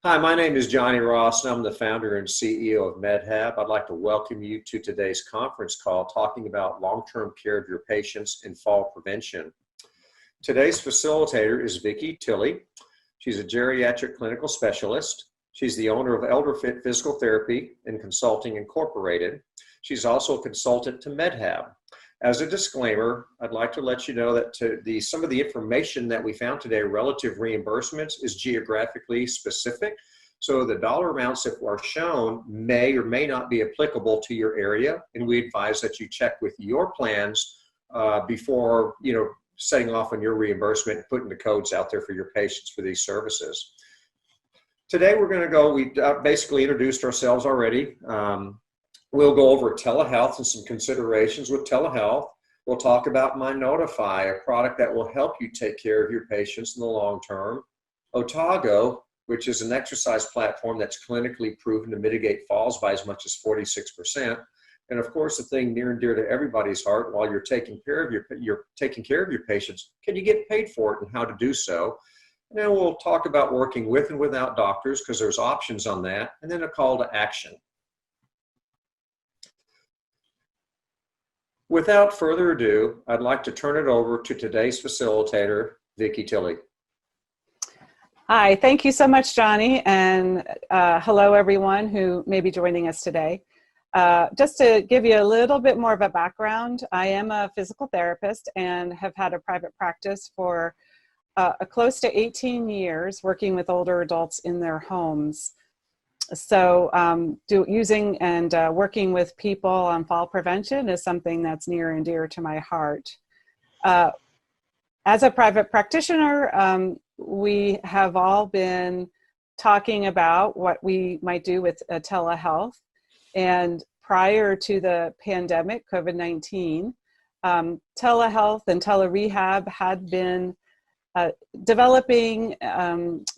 Hi, my name is Johnny Ross, and I'm the founder and CEO of MedHab. I'd like to welcome you to today's conference call talking about long-term care of your patients and fall prevention. Today's facilitator is Vicki Tilley. She's a geriatric clinical specialist. She's the owner of ElderFit Physical Therapy and Consulting Incorporated. She's also a consultant to MedHab. As a disclaimer, I'd like to let you know that some of the information that we found today, relative reimbursements, is geographically specific. So the dollar amounts that are shown may or may not be applicable to your area, and we advise that you check with your plans before setting off on your reimbursement and putting the codes out there for your patients for these services. Today we're going to go, we basically introduced ourselves already. We'll go over telehealth and some considerations with telehealth. We'll talk about MyNotifi, a product that will help you take care of your patients in the long term. OTAGO, which is an exercise platform that's clinically proven to mitigate falls by as much as 46%. And of course, the thing near and dear to everybody's heart, while you're taking care of your patients, can you get paid for it and how to do so? And then we'll talk about working with and without doctors, because there's options on that, and then a call to action. Without further ado, I'd like to turn it over to today's facilitator, Vicki Tilley. Hi, thank you so much, Johnny, and hello everyone who may be joining us today. Just to give you a little bit more of a background, I am a physical therapist and have had a private practice for close to 18 years working with older adults in their homes. So using and working with people on fall prevention is something that's near and dear to my heart. As a private practitioner, we have all been talking about what we might do with telehealth. And prior to the pandemic, COVID-19, telehealth and telerehab had been developing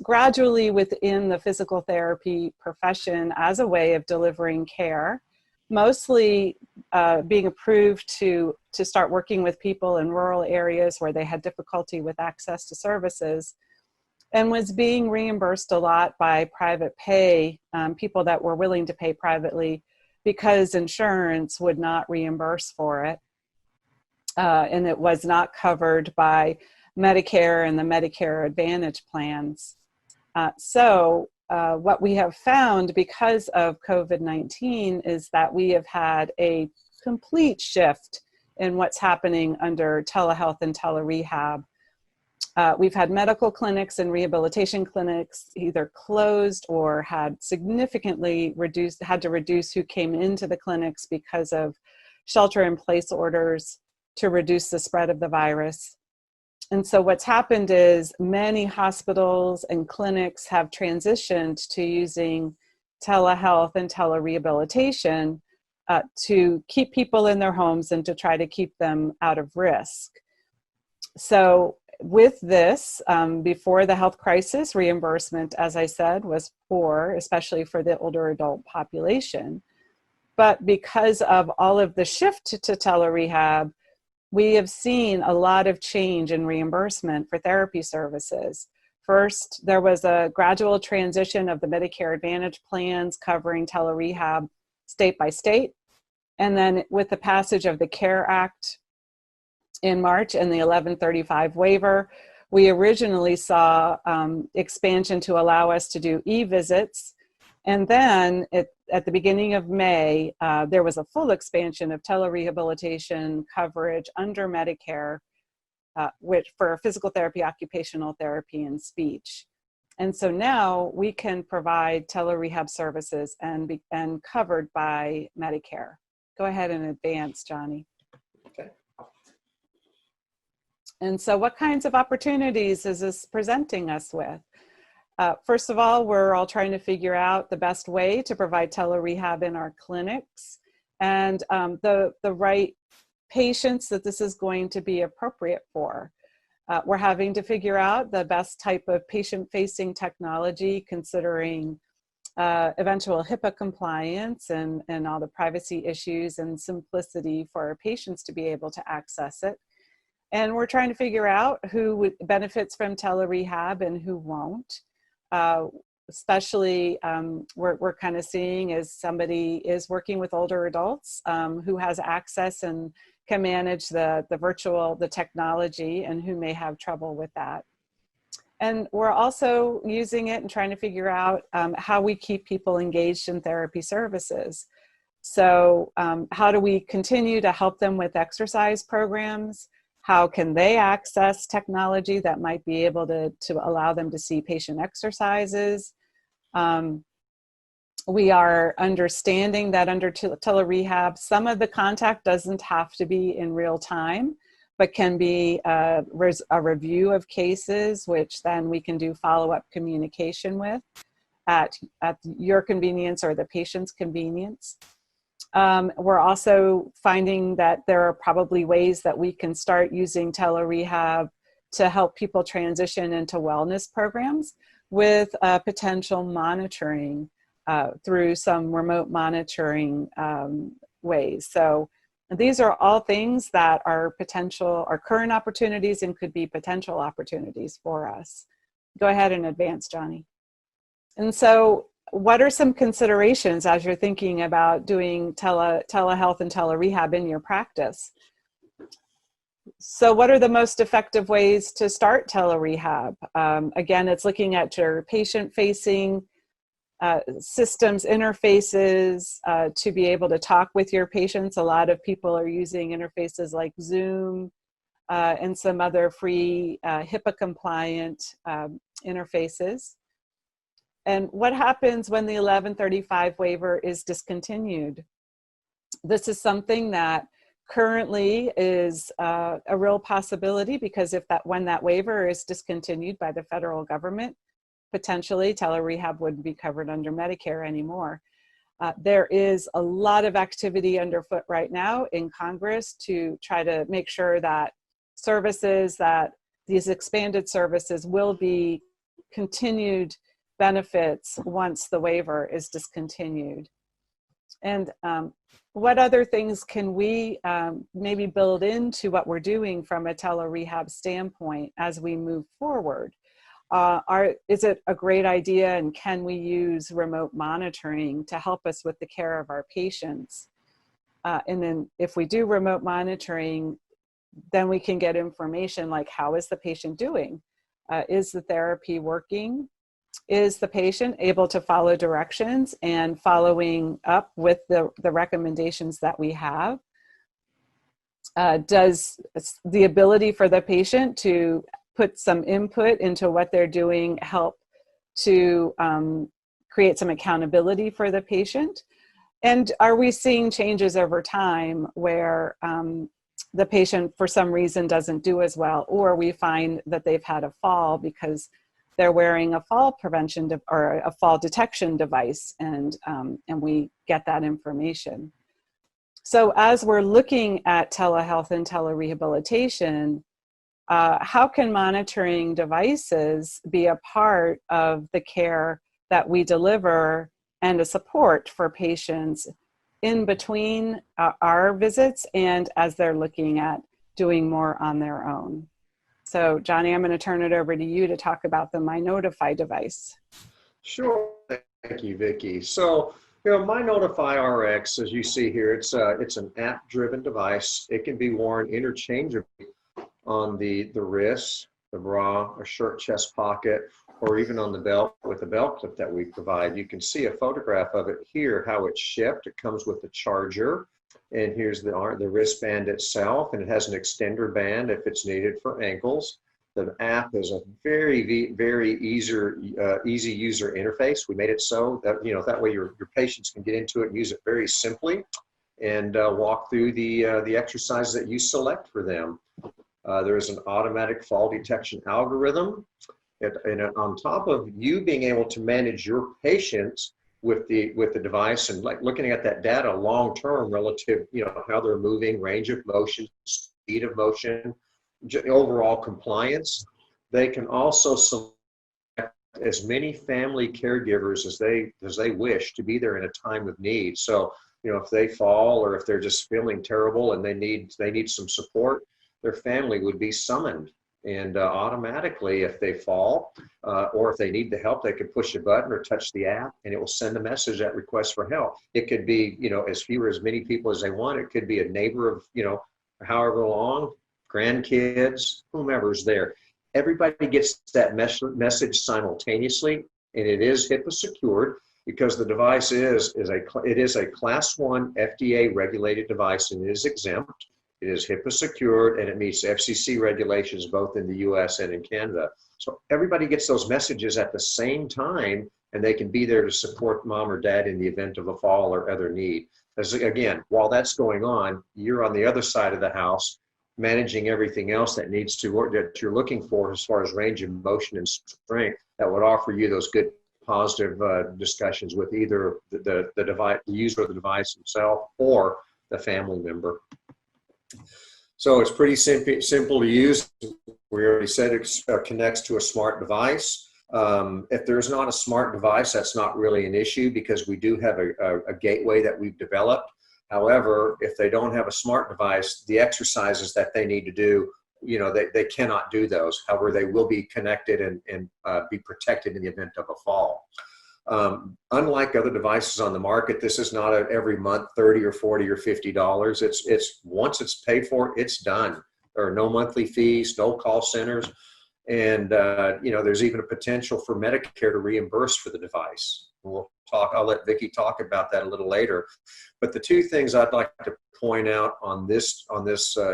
gradually within the physical therapy profession as a way of delivering care, mostly being approved to start working with people in rural areas where they had difficulty with access to services, and was being reimbursed a lot by private pay, people that were willing to pay privately because insurance would not reimburse for it, and it was not covered by Medicare and the Medicare Advantage plans. So what we have found because of COVID-19 is that we have had a complete shift in what's happening under telehealth and telerehab. We've had medical clinics and rehabilitation clinics either closed or had to reduce who came into the clinics because of shelter-in-place orders to reduce the spread of the virus. And so what's happened is many hospitals and clinics have transitioned to using telehealth and telerehabilitation to keep people in their homes and to try to keep them out of risk. So with this, before the health crisis, reimbursement, as I said, was poor, especially for the older adult population. But because of all of the shift to telerehab, we have seen a lot of change in reimbursement for therapy services. First, there was a gradual transition of the Medicare Advantage plans covering telerehab state by state. And then with the passage of the CARE Act in March and the 1135 waiver, we originally saw expansion to allow us to do e-visits. And then at the beginning of May, there was a full expansion of telerehabilitation coverage under Medicare, which for physical therapy, occupational therapy, and speech. And so now we can provide telerehab services and covered by Medicare. Go ahead and advance, Johnny. Okay. And so what kinds of opportunities is this presenting us with? First of all, we're all trying to figure out the best way to provide telerehab in our clinics and the right patients that this is going to be appropriate for. We're having to figure out the best type of patient-facing technology, considering eventual HIPAA compliance and all the privacy issues and simplicity for our patients to be able to access it. And we're trying to figure out who benefits from telerehab and who won't. especially we're kind of seeing as somebody is working with older adults who has access and can manage the technology, and who may have trouble with that. And we're also using it and trying to figure out how we keep people engaged in therapy services. So how do we continue to help them with exercise programs? How can they access technology that might be able to allow them to see patient exercises? We are understanding that under telerehab, some of the contact doesn't have to be in real time, but can be a review of cases, which then we can do follow-up communication with at your convenience or the patient's convenience. We're also finding that there are probably ways that we can start using telerehab to help people transition into wellness programs with potential monitoring through some remote monitoring ways. So these are all things that are current opportunities and could be potential opportunities for us. Go ahead and advance, Johnny. And so what are some considerations as you're thinking about doing telehealth and telerehab in your practice? So what are the most effective ways to start telerehab? Again, it's looking at your patient-facing systems, interfaces to be able to talk with your patients. A lot of people are using interfaces like Zoom and some other free HIPAA-compliant interfaces. And what happens when the 1135 waiver is discontinued? This is something that currently is a real possibility, because when that waiver is discontinued by the federal government, potentially telerehab wouldn't be covered under Medicare anymore. There is a lot of activity underfoot right now in Congress to try to make sure that these expanded services will be continued benefits once the waiver is discontinued. And what other things can we maybe build into what we're doing from a telerehab standpoint as we move forward? Is it a great idea, and can we use remote monitoring to help us with the care of our patients? And then if we do remote monitoring, then we can get information like, how is the patient doing? Is the therapy working? Is the patient able to follow directions and following up with the recommendations that we have? Does the ability for the patient to put some input into what they're doing help to create some accountability for the patient? And are we seeing changes over time where the patient for some reason doesn't do as well, or we find that they've had a fall because they're wearing a fall prevention or a fall detection device, and we get that information. So as we're looking at telehealth and telerehabilitation, how can monitoring devices be a part of the care that we deliver and a support for patients in between our visits and as they're looking at doing more on their own? So Johnny, I'm going to turn it over to you to talk about the MyNotifi device. Sure. Thank you, Vicki. So, MyNotifi RX, as you see here, it's an app-driven device. It can be worn interchangeably on the wrist, the bra, a shirt chest pocket, or even on the belt with a belt clip that we provide. You can see a photograph of it here, how it's shipped. It comes with the charger, and here's the wristband itself, and it has an extender band if it's needed for ankles. The app is a very, very easy user interface. We made it so that that way your patients can get into it and use it very simply, and walk through the exercises that you select for them. There is an automatic fall detection algorithm, and on top of you being able to manage your patients with the device and like looking at that data long term relative, how they're moving, range of motion, speed of motion, overall compliance. They can also select as many family caregivers as they wish to be there in a time of need. So, if they fall or if they're just feeling terrible and they need some support, their family would be summoned And automatically, if they fall or if they need the help, they can push a button or touch the app, and it will send a message that requests for help. It could be, as few or as many people as they want. It could be a neighbor of, however long, grandkids, whomever's there. Everybody gets that message simultaneously, and it is HIPAA secured because the device is a Class 1 FDA regulated device, and it is exempt. It is HIPAA secured, and it meets FCC regulations both in the US and in Canada. So everybody gets those messages at the same time, and they can be there to support mom or dad in the event of a fall or other need. As again, while that's going on, you're on the other side of the house managing everything else that needs to work, that you're looking for as far as range of motion and strength that would offer you those good positive discussions with either the device, the user of the device himself or the family member. So it's pretty simple to use. We already said it connects to a smart device. If there's not a smart device, that's not really an issue because we do have a gateway that we've developed. However, if they don't have a smart device, the exercises that they need to do, they cannot do those. However, they will be connected and be protected in the event of a fall. Unlike other devices on the market, this is not every month $30 or $40 or $50. It's once it's paid for, it's done. There are no monthly fees, no call centers, and there's even a potential for Medicare to reimburse for the device. I'll let Vicki talk about that a little later. But the two things I'd like to point out on this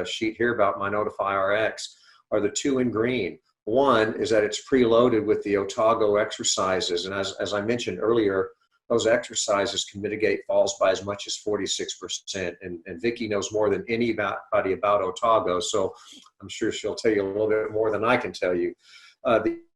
sheet here about MyNotifi RX are the two in green. One is that it's preloaded with the OTAGO exercises. And as I mentioned earlier, those exercises can mitigate falls by as much as 46%. And Vicki knows more than anybody about OTAGO, so I'm sure she'll tell you a little bit more than I can tell you.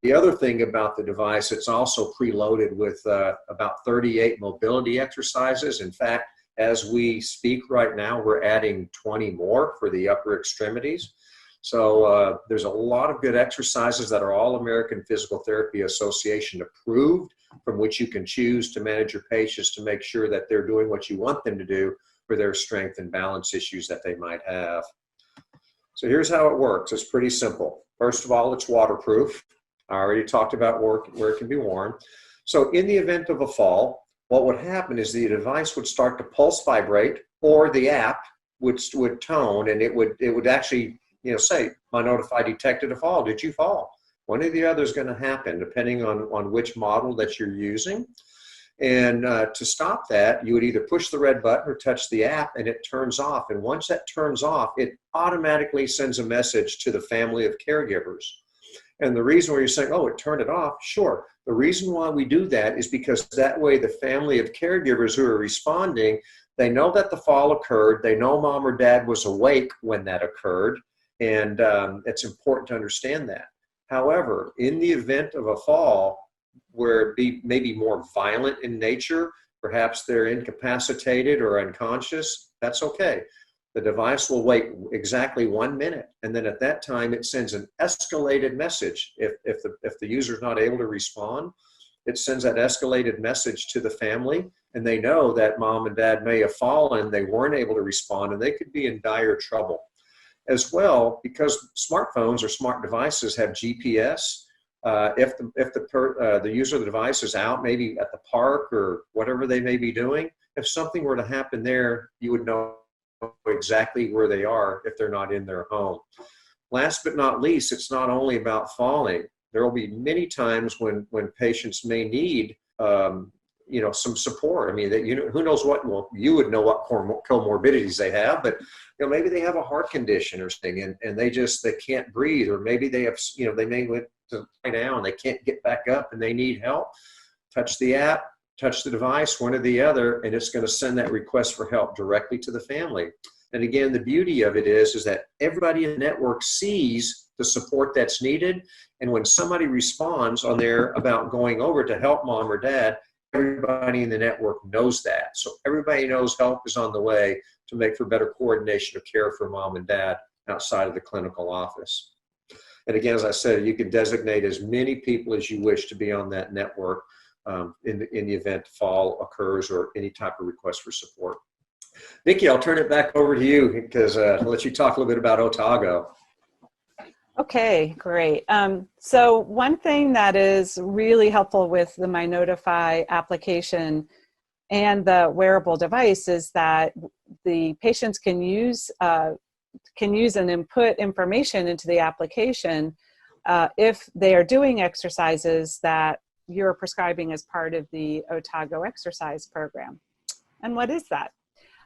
The other thing about the device, it's also preloaded with about 38 mobility exercises. In fact, as we speak right now, we're adding 20 more for the upper extremities. So there's a lot of good exercises that are all American Physical Therapy Association approved, from which you can choose to manage your patients to make sure that they're doing what you want them to do for their strength and balance issues that they might have. So here's how it works. It's pretty simple. First of all, it's waterproof. I already talked about where it can be worn. So in the event of a fall, what would happen is the device would start to pulse vibrate, or the app would tone, and it would actually say, MyNotifi detected a fall. Did you fall? One or the other is going to happen depending on which model that you're using. And to stop that, you would either push the red button or touch the app, and it turns off. And once that turns off, it automatically sends a message to the family of caregivers. And the reason why you're saying, oh, it turned it off, sure. The reason why we do that is because that way the family of caregivers who are responding, they know that the fall occurred. They know mom or dad was awake when that occurred. And it's important to understand that. However, in the event of a fall where it may be more violent in nature, perhaps they're incapacitated or unconscious, that's okay. The device will wait exactly 1 minute, and then at that time it sends an escalated message. If the user is not able to respond, it sends that escalated message to the family, and they know that mom and dad may have fallen, they weren't able to respond, and they could be in dire trouble. As well, because smartphones or smart devices have GPS, if the user of the device is out, maybe at the park or whatever they may be doing, if something were to happen there, you would know exactly where they are if they're not in their home. Last but not least, it's not only about falling. There will be many times when patients may need some support. I mean, who knows what? Well, you would know what comorbidities they have, but maybe they have a heart condition or something, and they can't breathe, or maybe they have they may went to lie down, they can't get back up, and they need help. Touch the app, touch the device, one or the other, and it's going to send that request for help directly to the family. And again, the beauty of it is that everybody in the network sees the support that's needed, and when somebody responds on there about going over to help mom or dad, everybody in the network knows that. So everybody knows help is on the way to make for better coordination of care for mom and dad outside of the clinical office. And again, as I said, you can designate as many people as you wish to be on that network in the event fall occurs or any type of request for support. Vicki, I'll turn it back over to you because I'll let you talk a little bit about OTAGO. Okay, great. So one thing that is really helpful with the MyNotifi application and the wearable device is that the patients can use and input information into the application if they are doing exercises that you're prescribing as part of the OTAGO exercise program. And what is that?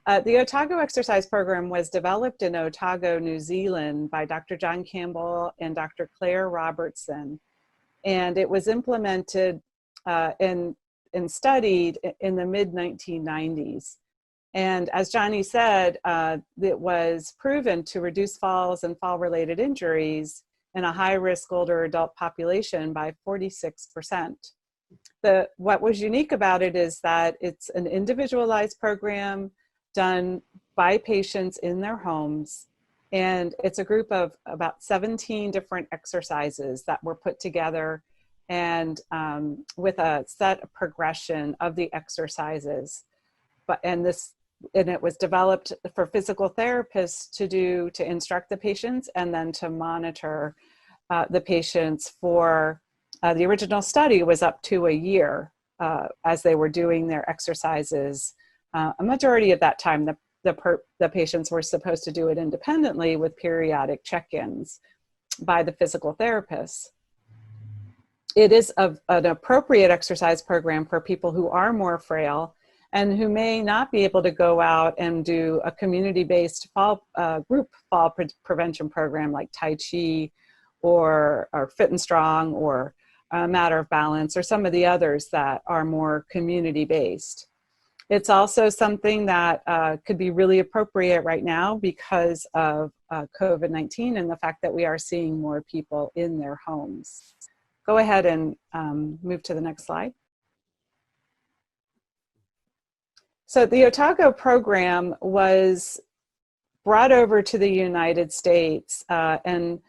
The OTAGO exercise program was developed in OTAGO, New Zealand by Dr. John Campbell and Dr. Claire Robertson. And it was implemented and studied in the mid-1990s. And as Johnny said, it was proven to reduce falls and fall-related injuries in a high-risk older adult population by 46%. What was unique about it is that it's an individualized program done by patients in their homes. And it's a group of about 17 different exercises that were put together and with a set progression of the exercises. And it was developed for physical therapists to instruct the patients and then to monitor the patients for, the original study was up to a year as they were doing their exercises. A majority of that time, the patients were supposed to do it independently with periodic check-ins by the physical therapists. It is an appropriate exercise program for people who are more frail and who may not be able to go out and do a community-based group fall prevention program like Tai Chi or Fit and Strong or Matter of Balance or some of the others that are more community-based. It's also something that could be really appropriate right now because of COVID-19 and the fact that we are seeing more people in their homes. Go ahead and move to the next slide. So the OTAGO program was brought over to the United States and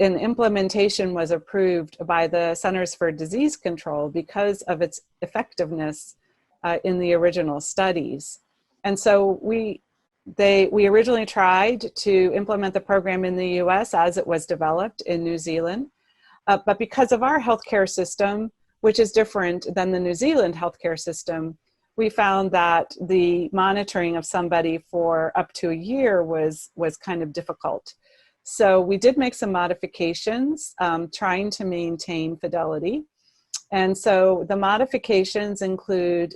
an implementation was approved by the Centers for Disease Control because of its effectiveness in the original studies. And so we originally tried to implement the program in the US as it was developed in New Zealand. But because of our healthcare system, which is different than the New Zealand healthcare system, we found that the monitoring of somebody for up to a year was kind of difficult. So we did make some modifications, trying to maintain fidelity. And so the modifications include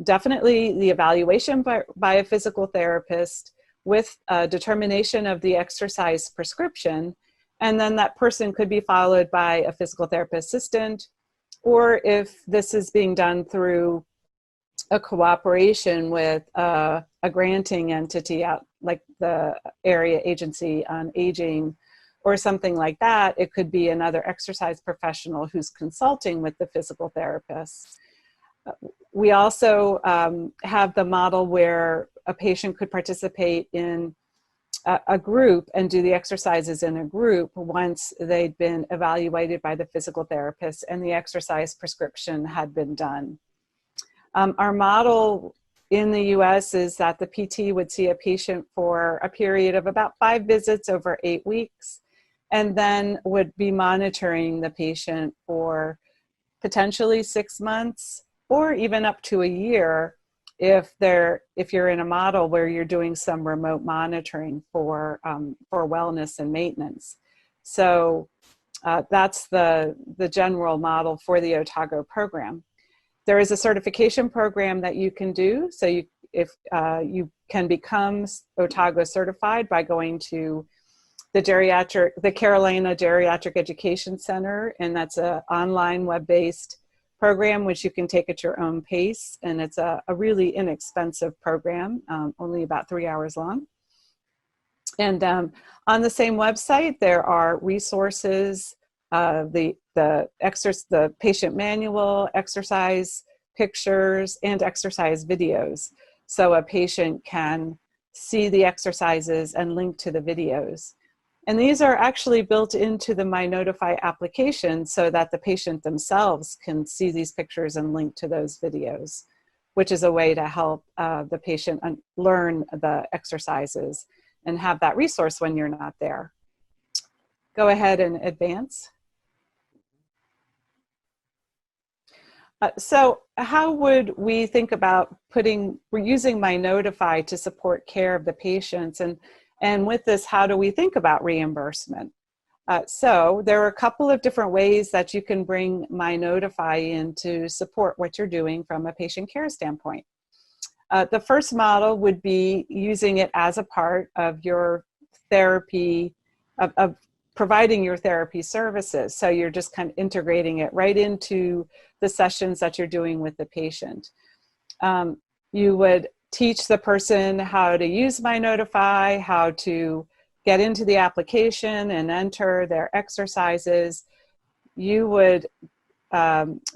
definitely the evaluation by a physical therapist with a determination of the exercise prescription. And then that person could be followed by a physical therapist assistant, or if this is being done through a cooperation with a granting entity out like the Area Agency on Aging or something like that, it could be another exercise professional who's consulting with the physical therapist. We also have the model where a patient could participate in a group and do the exercises in a group once they'd been evaluated by the physical therapist and the exercise prescription had been done. Our model in the US is that the PT would see a patient for a period of about 5 visits over 8 weeks, and then would be monitoring the patient for potentially 6 months or even up to a year if you're in a model where you're doing some remote monitoring for wellness and maintenance. So that's the general model for the OTAGO program. There is a certification program that you can do. So you can become OTAGO certified by going to the Carolina Geriatric Education Center, and that's an online web-based program which you can take at your own pace, and it's a really inexpensive program, only about 3 hours long. And on the same website, there are resources, the patient manual, exercise pictures, and exercise videos. So a patient can see the exercises and link to the videos. And these are actually built into the MyNotifi application so that the patient themselves can see these pictures and link to those videos, which is a way to help the patient learn the exercises and have that resource when you're not there. go ahead and advance. So how would we think about we're using MyNotifi to support care of the patients, and with this, how do we think about reimbursement? So there are a couple of different ways that you can bring MyNotifi in to support what you're doing from a patient care standpoint. The first model would be using it as a part of your therapy, of providing your therapy services. So you're just kind of integrating it right into the sessions that you're doing with the patient. You would teach the person how to use MyNotifi, how to get into the application and enter their exercises. You would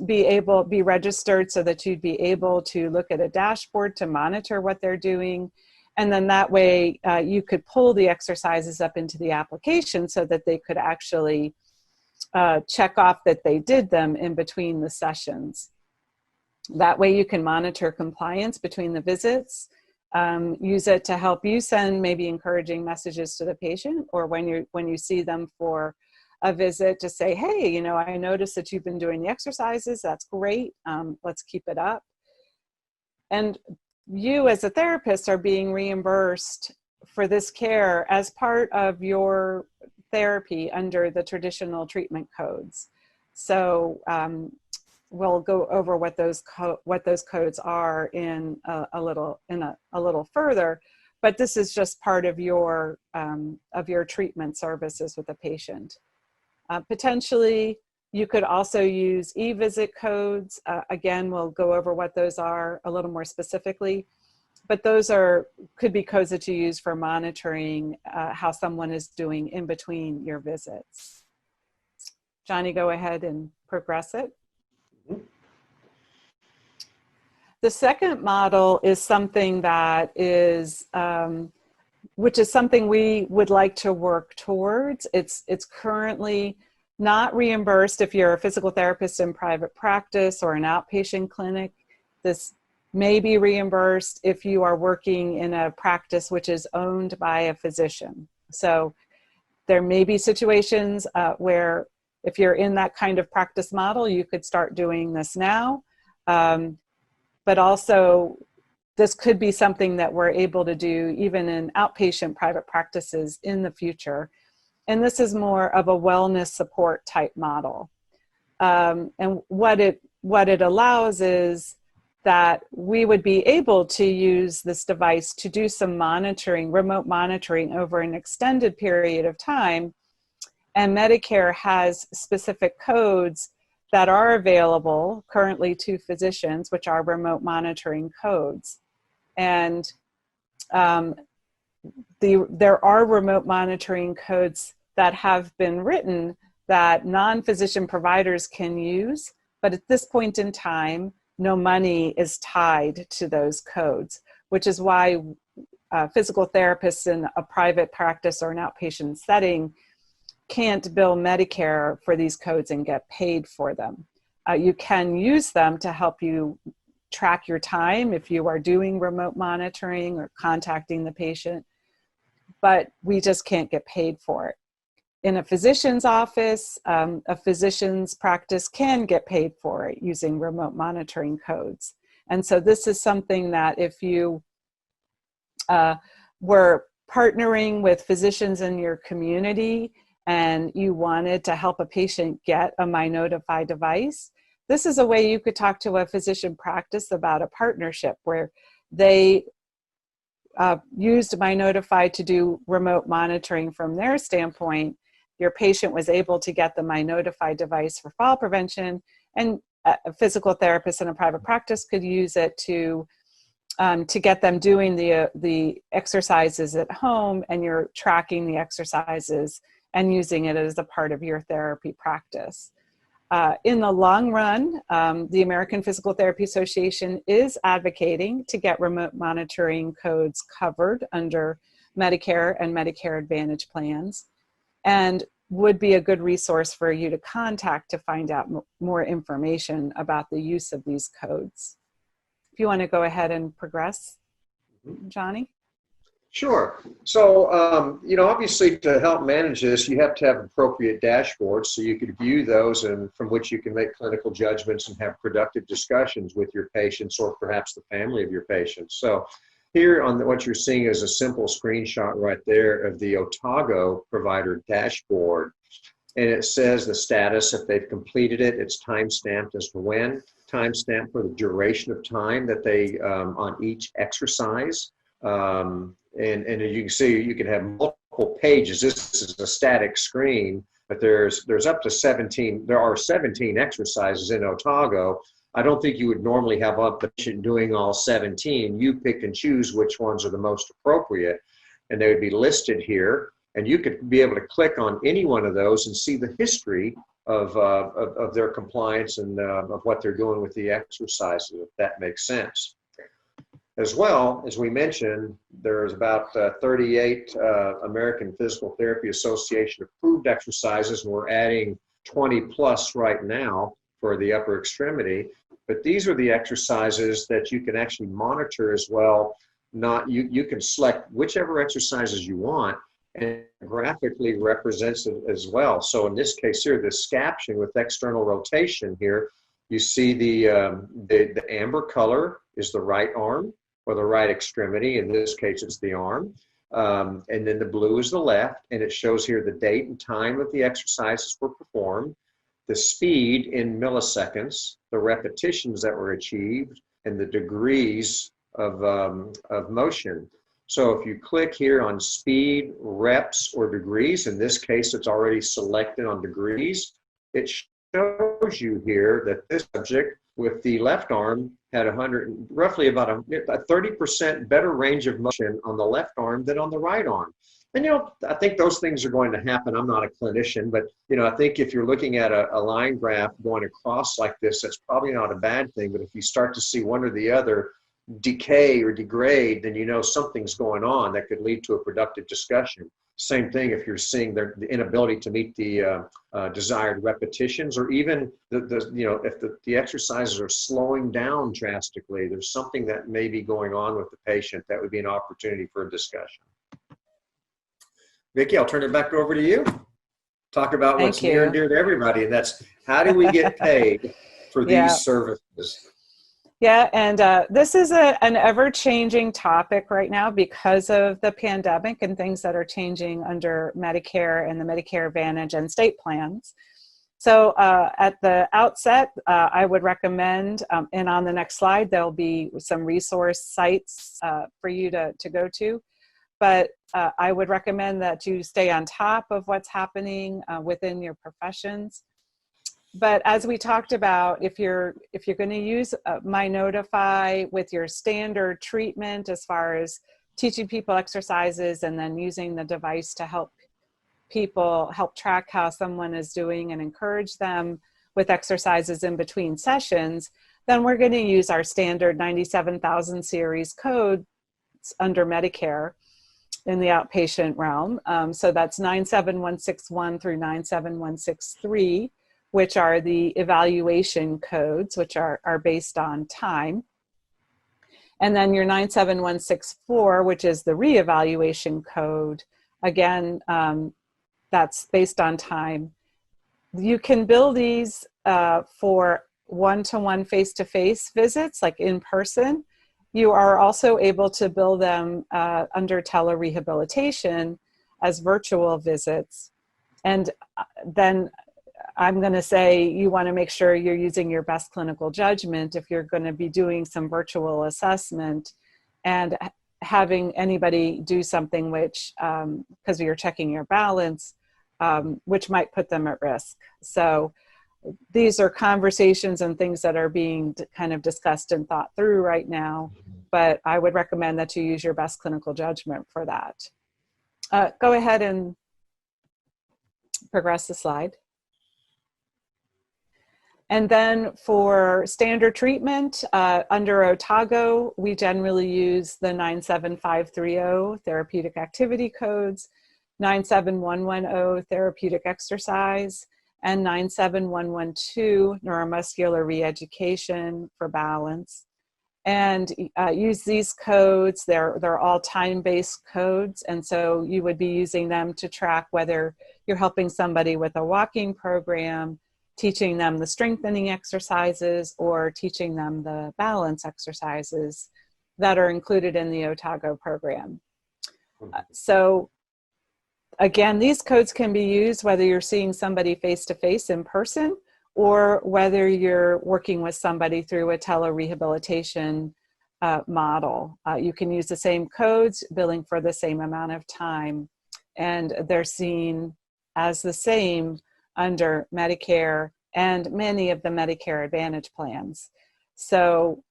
be registered so that you'd be able to look at a dashboard to monitor what they're doing. And then that way you could pull the exercises up into the application so that they could actually check off that they did them in between the sessions. That way you can monitor compliance between the visits, use it to help you send maybe encouraging messages to the patient, or when you see them for a visit to say, hey, you know, I noticed that you've been doing the exercises. That's great. Let's keep it up. And you as a therapist are being reimbursed for this care as part of your therapy under the traditional treatment codes. So we'll go over what those codes are in a little further, but this is just part of your treatment services with the patient. Potentially, you could also use e-visit codes. Again, we'll go over what those are a little more specifically, but those could be codes that you use for monitoring how someone is doing in between your visits. Johnny, go ahead and progress it. The second model is something that is, which is something we would like to work towards. It's currently not reimbursed if you're a physical therapist in private practice or an outpatient clinic. This may be reimbursed if you are working in a practice which is owned by a physician. So there may be situations where if you're in that kind of practice model, you could start doing this now. But also, this could be something that we're able to do even in outpatient private practices in the future. And this is more of a wellness support type model. And what it allows is that we would be able to use this device to do some monitoring, remote monitoring over an extended period of time. And Medicare has specific codes that are available currently to physicians, which are remote monitoring codes. And there are remote monitoring codes that have been written that non-physician providers can use, but at this point in time, no money is tied to those codes, which is why physical therapists in a private practice or an outpatient setting can't bill Medicare for these codes and get paid for them. You can use them to help you track your time if you are doing remote monitoring or contacting the patient, but we just can't get paid for it. In a physician's office, a physician's practice can get paid for it using remote monitoring codes. And so this is something that if you were partnering with physicians in your community and you wanted to help a patient get a MyNotifi device, this is a way you could talk to a physician practice about a partnership where they used MyNotifi to do remote monitoring from their standpoint. Your patient was able to get the MyNotifi device for fall prevention, and a physical therapist in a private practice could use it to get them doing the exercises at home, and you're tracking the exercises and using it as a part of your therapy practice. In the long run, the American Physical Therapy Association is advocating to get remote monitoring codes covered under Medicare and Medicare Advantage plans, and would be a good resource for you to contact to find out more information about the use of these codes. If you want to go ahead and progress, Johnny. Sure. So, obviously to help manage this, you have to have appropriate dashboards so you can view those and from which you can make clinical judgments and have productive discussions with your patients or perhaps the family of your patients. So here on what you're seeing is a simple screenshot right there of the OTAGO provider dashboard. And it says the status, if they've completed it, it's time-stamped as to when, time-stamped for the duration of time that they, on each exercise. And as you can see, you can have multiple pages. This is a static screen, but there's up to 17, there are 17 exercises in OTAGO. I don't think you would normally have a patient doing all 17. You pick and choose which ones are the most appropriate, and they would be listed here. And you could be able to click on any one of those and see the history of their compliance and of what they're doing with the exercises, if that makes sense. As well, as we mentioned, there's about 38 American Physical Therapy Association approved exercises, and we're adding 20 plus right now for the upper extremity. But these are the exercises that you can actually monitor as well. You can select whichever exercises you want, and graphically represents it as well. So in this case here, this caption with external rotation here, you see the amber color is the right arm or the right extremity. In this case, it's the arm. And then the blue is the left, and it shows here the date and time of the exercises were performed, the speed in milliseconds, the repetitions that were achieved, and the degrees of motion. So if you click here on speed, reps, or degrees, in this case, it's already selected on degrees. It shows you here that this subject with the left arm had roughly about a 30% better range of motion on the left arm than on the right arm. And, I think those things are going to happen. I'm not a clinician, but, I think if you're looking at a line graph going across like this, that's probably not a bad thing. But if you start to see one or the other decay or degrade, then something's going on that could lead to a productive discussion. Same thing if you're seeing the inability to meet the desired repetitions, or even if the exercises are slowing down drastically. There's something that may be going on with the patient that would be an opportunity for a discussion. Vicki, I'll turn it back over to you. Talk about what's near and dear to everybody, and that's how do we get paid for these services? Yeah, and this is an ever-changing topic right now because of the pandemic and things that are changing under Medicare and the Medicare Advantage and state plans. So at the outset, I would recommend, and on the next slide, there'll be some resource sites for you to go to. But I would recommend that you stay on top of what's happening within your professions. But as we talked about, if you're going to use MyNotifi with your standard treatment as far as teaching people exercises and then using the device to help track how someone is doing and encourage them with exercises in between sessions, then we're going to use our standard 97,000 series code under Medicare in the outpatient realm. So that's 97161 through 97163. Which are the evaluation codes, which are based on time. And then your 97164, which is the reevaluation code. Again, that's based on time. You can bill these for one-to-one face-to-face visits, like in person. You are also able to bill them under telerehabilitation as virtual visits. And then I'm going to say you want to make sure you're using your best clinical judgment if you're going to be doing some virtual assessment and having anybody do something which, because you're checking your balance, which might put them at risk. So these are conversations and things that are being kind of discussed and thought through right now, but I would recommend that you use your best clinical judgment for that. Go ahead and progress the slide. And then for standard treatment, under OTAGO, we generally use the 97530 therapeutic activity codes, 97110 therapeutic exercise, and 97112 neuromuscular reeducation for balance. and use these codes. They're all time-based codes, and so you would be using them to track whether you're helping somebody with a walking program, teaching them the strengthening exercises, or teaching them the balance exercises that are included in the OTAGO program. So again, these codes can be used whether you're seeing somebody face-to-face in person, or whether you're working with somebody through a telerehabilitation model. You can use the same codes, billing for the same amount of time, and they're seen as the same under Medicare and many of the Medicare Advantage plans. So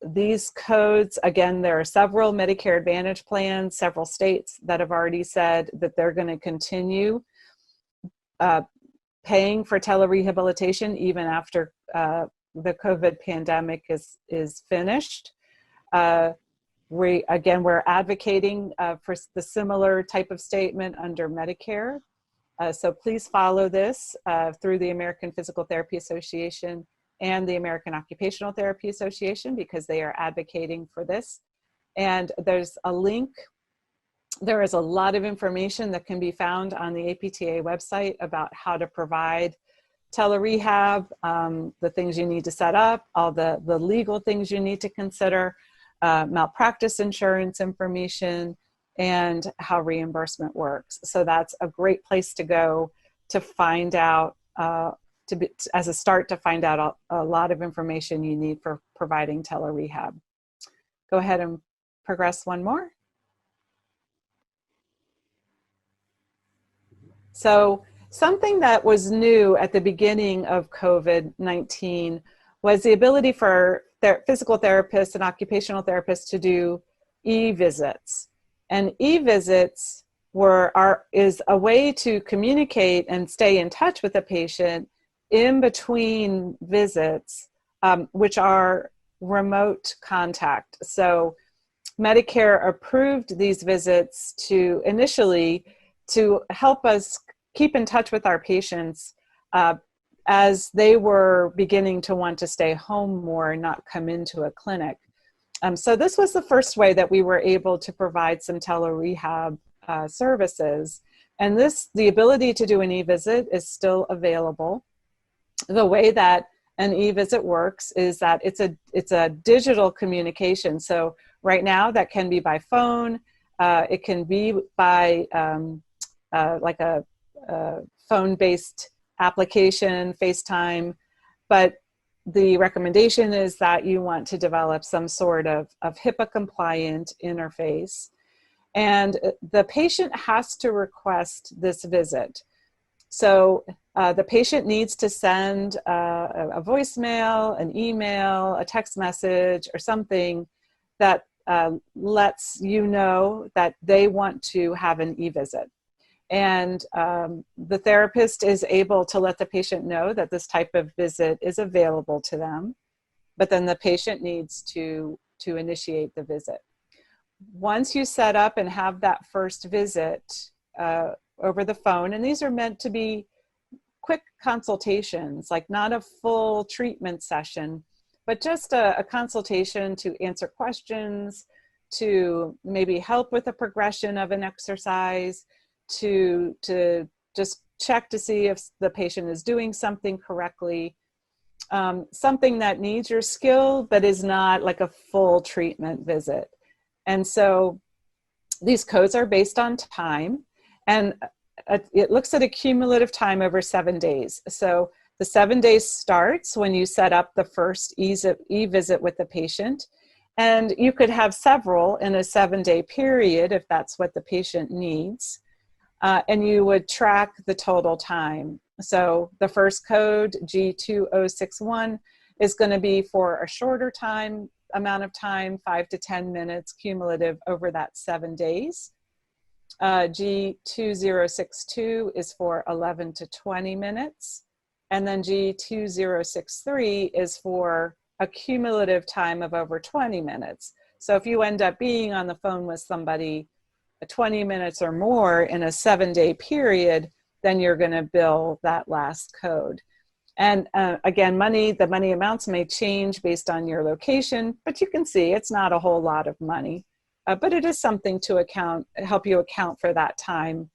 these codes, again, there are several Medicare Advantage plans, several states that have already said that they're going to continue paying for telerehabilitation even after the COVID pandemic is finished. We're advocating for the similar type of statement under Medicare. So please follow this through the American Physical Therapy Association and the American Occupational Therapy Association, because they are advocating for this. And there's a link. There is a lot of information that can be found on the APTA website about how to provide telerehab, the things you need to set up, all the legal things you need to consider, malpractice insurance information, and how reimbursement works. So that's a great place to go to find out, as a start, to find out a lot of information you need for providing telerehab. Go ahead and progress one more. So something that was new at the beginning of COVID-19 was the ability for physical therapists and occupational therapists to do e-visits. And e-visits is a way to communicate and stay in touch with a patient in between visits, which are remote contact. So Medicare approved these visits initially to help us keep in touch with our patients as they were beginning to want to stay home more and not come into a clinic. So this was the first way that we were able to provide some telerehab services. And the ability to do an e-visit is still available. The way that an e-visit works is that it's a digital communication. So right now that can be by phone. It can be by like a phone-based application, FaceTime, but the recommendation is that you want to develop some sort of HIPAA-compliant interface, and the patient has to request this visit. So the patient needs to send a voicemail, an email, a text message, or something that lets you know that they want to have an e-visit. And the therapist is able to let the patient know that this type of visit is available to them, but then the patient needs to initiate the visit. Once you set up and have that first visit over the phone, and these are meant to be quick consultations, like not a full treatment session, but just a consultation to answer questions, to maybe help with the progression of an exercise, to just check to see if the patient is doing something correctly, something that needs your skill but is not like a full treatment visit. And so these codes are based on time, and it looks at a cumulative time over 7 days. So the 7 days starts when you set up the first e-visit with the patient, and you could have several in a 7-day period if that's what the patient needs. And you would track the total time. So the first code, G2061, is going to be for a shorter amount of time, 5 to 10 minutes cumulative over that 7 days. G2062 is for 11 to 20 minutes. And then G2063 is for a cumulative time of over 20 minutes. So if you end up being on the phone with somebody 20 minutes or more in a 7-day period, then you're going to bill that last code. And again, the money amounts may change based on your location, but you can see it's not a whole lot of money. But it is something to help you account for that time,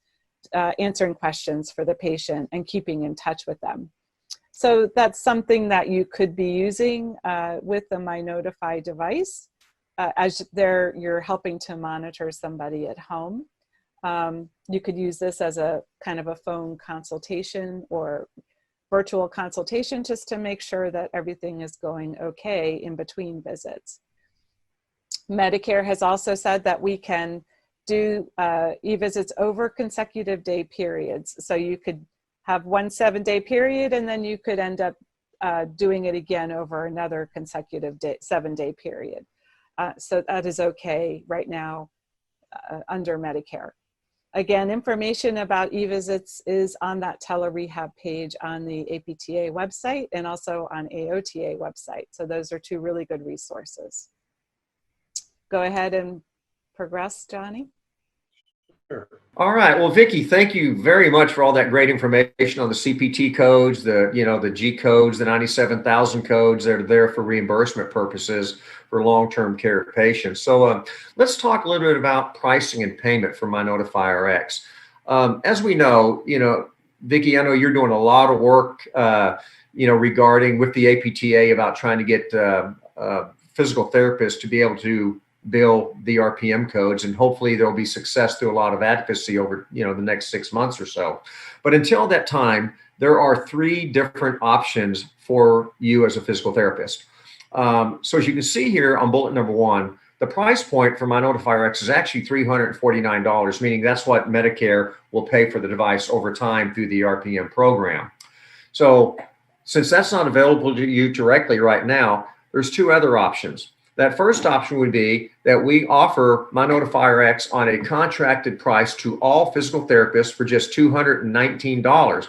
answering questions for the patient and keeping in touch with them. So that's something that you could be using with the MyNotifi device as you're helping to monitor somebody at home. You could use this as a kind of a phone consultation or virtual consultation just to make sure that everything is going okay in between visits. Medicare has also said that we can do e-visits over consecutive day periods. So you could have one 7-day period, and then you could end up doing it again over another consecutive 7-day period. So that is okay right now under Medicare. Again, information about e-visits is on that telerehab page on the APTA website and also on AOTA website. So those are two really good resources. Go ahead and progress, Johnny. Sure. All right. Well, Vicki, thank you very much for all that great information on the CPT codes, the G codes, the 97,000 codes that are there for reimbursement purposes for long-term care patients. So let's talk a little bit about pricing and payment for MyNotifi RX. As we know, Vicki, I know you're doing a lot of work, regarding with the APTA about trying to get physical therapists to be able to bill the RPM codes, and hopefully there'll be success through a lot of advocacy over the next 6 months or so. But until that time, there are 3 different options for you as a physical therapist. So as you can see here on bullet number 1, the price point for MyNotifi RX is actually $349, meaning that's what Medicare will pay for the device over time through the RPM program. So since that's not available to you directly right now, there's 2 other options. That first option would be that we offer MyNotifi RX on a contracted price to all physical therapists for just $219.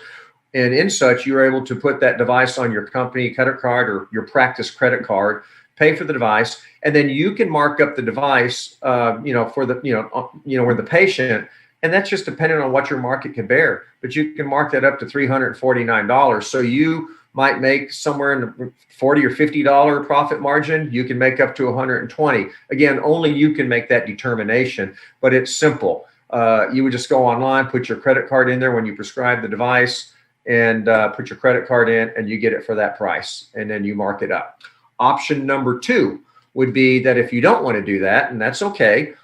And in such, you're able to put that device on your company credit card or your practice credit card, pay for the device, and then you can mark up the device, for the patient. And that's just dependent on what your market can bear. But you can mark that up to $349. So you might make somewhere in the $40 or $50 profit margin. You can make up to $120. Again, only you can make that determination, but it's simple. You would just go online, put your credit card in there when you prescribe the device, and put your credit card in, and you get it for that price, and then you mark it up. Option number 2 would be that if you don't want to do that, and that's okay,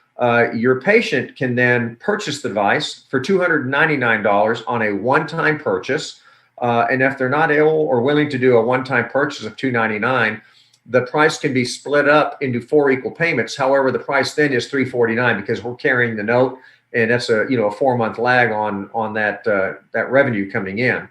your patient can then purchase the device for $299 on a one-time purchase. And if they're not able or willing to do a one-time purchase of $299, the price can be split up into 4 equal payments. However, the price then is $349 because we're carrying the note, and that's a 4-month lag on that revenue coming in.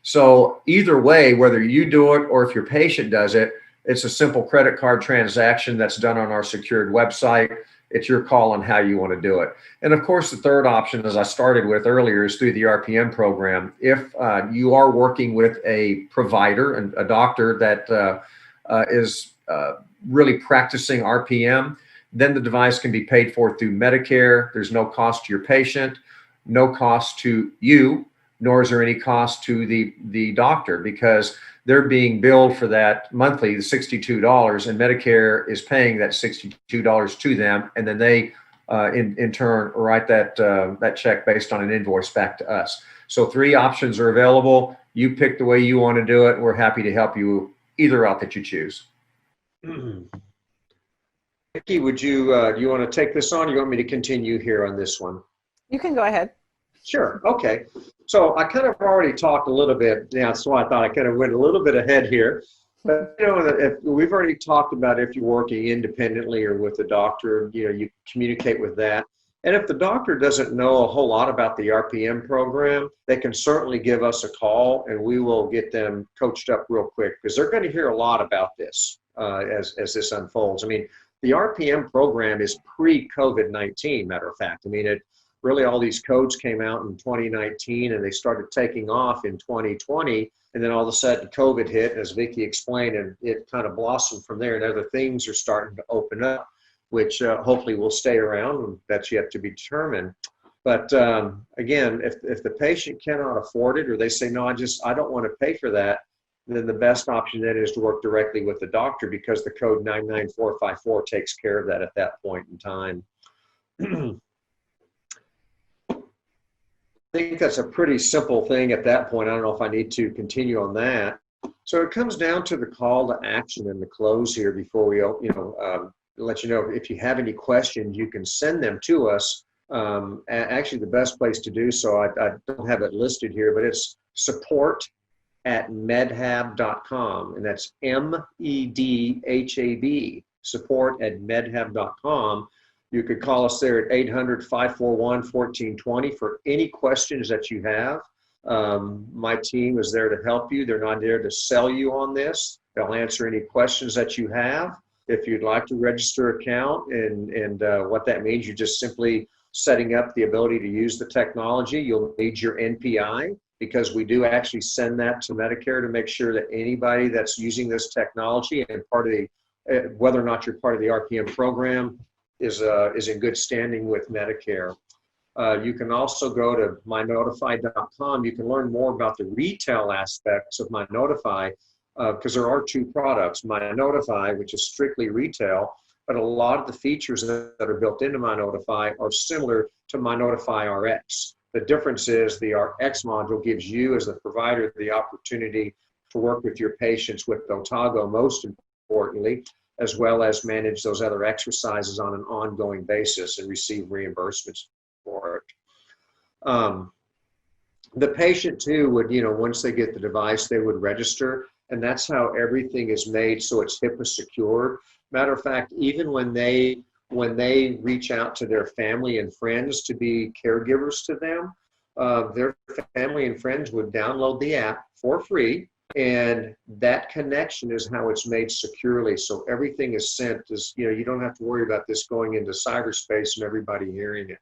So either way, whether you do it or if your patient does it, it's a simple credit card transaction that's done on our secured website. It's your call on how you want to do it. And of course, the third option, as I started with earlier, is through the RPM program. If you are working with a provider and a doctor that is really practicing RPM, then the device can be paid for through Medicare. There's no cost to your patient, no cost to you, nor is there any cost to the doctor, because they're being billed for that monthly, the $62, and Medicare is paying that $62 to them, and then they, in turn, write that check based on an invoice back to us. So 3 options are available. You pick the way you want to do it. We're happy to help you either route that you choose. Vicki, would you want to take this on? Or you want me to continue here on this one? You can go ahead. Sure. Okay. So I kind of already talked a little bit. Yeah, so I thought I kind of went a little bit ahead here. But if we've already talked about if you're working independently or with a doctor, you communicate with that. And if the doctor doesn't know a whole lot about the RPM program, they can certainly give us a call, and we will get them coached up real quick, because they're going to hear a lot about this as this unfolds. I mean, the RPM program is pre-COVID-19, matter of fact. I mean, really all these codes came out in 2019, and they started taking off in 2020. And then all of a sudden COVID hit, as Vicki explained, and it kind of blossomed from there. And other things are starting to open up, which hopefully will stay around, and that's yet to be determined. But again, if the patient cannot afford it, or they say, no, I don't want to pay for that, then the best option then is to work directly with the doctor, because the code 99454 takes care of that at that point in time. I think that's a pretty simple thing at that point. I don't know if I need to continue on that. So it comes down to the call to action and the close here before we, let you know if you have any questions, you can send them to us. Actually, the best place to do so, I don't have it listed here, but it's support@medhab.com, and that's MEDHAB, support@medhab.com. You could call us there at 800-541-1420 for any questions that you have. My team is there to help you. They're not there to sell you on this. They'll answer any questions that you have. If you'd like to register an account, and what that means, you're just simply setting up the ability to use the technology. You'll need your NPI, because we do actually send that to Medicare to make sure that anybody that's using this technology and part of the, whether or not you're part of the RPM program, is in good standing with Medicare. You can also go to MyNotifi.com. You can learn more about the retail aspects of MyNotifi, because there are two products, MyNotifi, which is strictly retail, but a lot of the features that are built into MyNotifi are similar to MyNotifi RX. The difference is the RX module gives you as the provider the opportunity to work with your patients with OTAGO, most importantly, as well as manage those other exercises on an ongoing basis and receive reimbursements for it. The patient too would, once they get the device, they would register, and that's how everything is made so it's HIPAA secure. Matter of fact, even when they reach out to their family and friends to be caregivers to them, their family and friends would download the app for free, and that connection is how it's made securely. So everything is sent as, you don't have to worry about this going into cyberspace and everybody hearing it,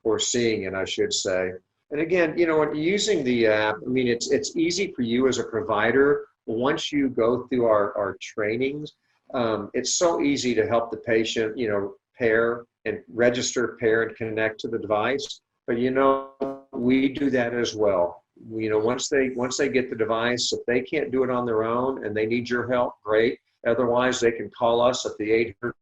or seeing it, I should say. And again, when using the app, I mean, it's easy for you as a provider. Once you go through our trainings, it's so easy to help the patient, pair and register, pair and connect to the device. But we do that as well. Once they get the device, if they can't do it on their own and they need your help, great. Otherwise, they can call us at the 800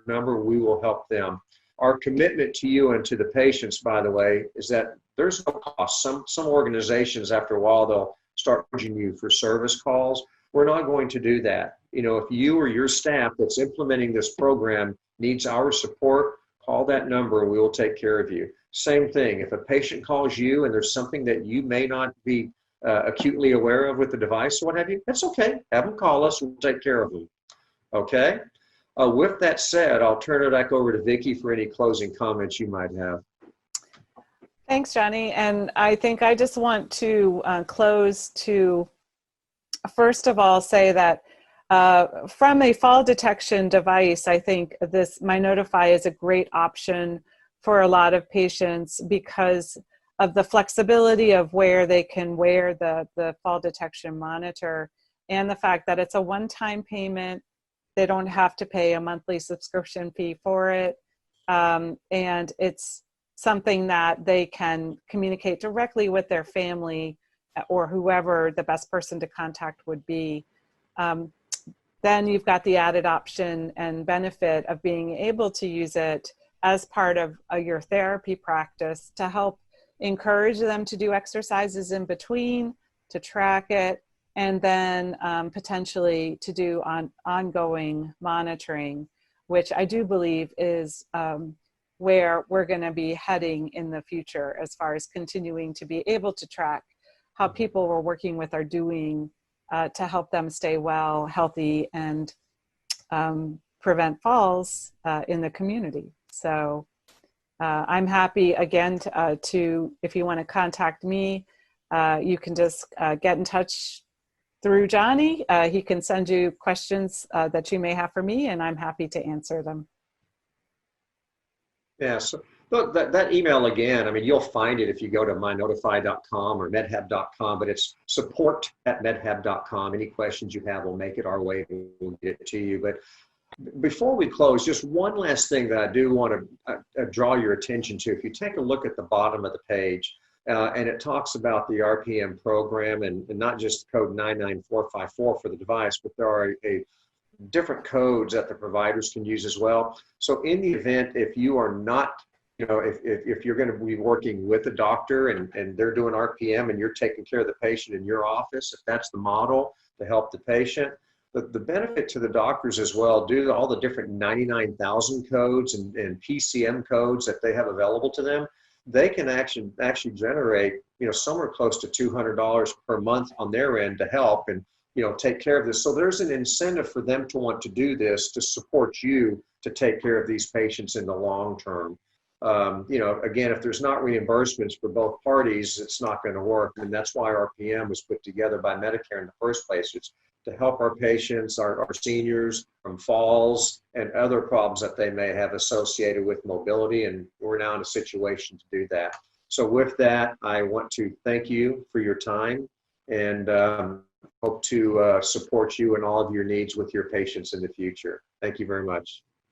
number. We will help them. Our commitment to you and to the patients, by the way, is that there's no cost. Some organizations, after a while, they'll start charging you for service calls. We're not going to do that. If you or your staff that's implementing this program needs our support, call that number and we will take care of you. Same thing, if a patient calls you and there's something that you may not be acutely aware of with the device or what have you, that's okay. Have them call us, we'll take care of them. Okay? With that said, I'll turn it back over to Vicki for any closing comments you might have. Thanks, Johnny. And I think I just want to close to, first of all, say that from a fall detection device, I think this MyNotifi is a great option for a lot of patients because of the flexibility of where they can wear the fall detection monitor, and the fact that it's a one-time payment. They don't have to pay a monthly subscription fee for it. And it's something that they can communicate directly with their family or whoever the best person to contact would be. Then you've got the added option and benefit of being able to use it as part of your therapy practice to help encourage them to do exercises in between, to track it, and then potentially to do ongoing monitoring, which I do believe is where we're going to be heading in the future as far as continuing to be able to track how people we're working with are doing to help them stay well, healthy, and prevent falls in the community. So I'm happy, again, to if you want to contact me, you can just get in touch through Johnny. He can send you questions that you may have for me, and I'm happy to answer them. Yeah, so look, that email again, I mean, you'll find it if you go to mynotifi.com or medhab.com, but it's support@medhab.com. Any questions you have, we'll make it our way and we'll get it to you. But before we close, just one last thing that I do want to draw your attention to. If you take a look at the bottom of the page, And it talks about the RPM program and not just code 99454 for the device, but there are a different codes that the providers can use as well. So in the event, if you are not, if you're going to be working with a doctor and they're doing RPM and you're taking care of the patient in your office, if that's the model to help the patient, the benefit to the doctors as well, due to all the different 99,000 codes and PCM codes that they have available to them, they can actually generate, somewhere close to $200 per month on their end to help and, take care of this. So there's an incentive for them to want to do this, to support you to take care of these patients in the long term. Again, if there's not reimbursements for both parties, it's not going to work. And that's why RPM was put together by Medicare in the first place. It's to help our patients, our seniors from falls and other problems that they may have associated with mobility. And we're now in a situation to do that. So with that, I want to thank you for your time and hope to support you in all of your needs with your patients in the future. Thank you very much.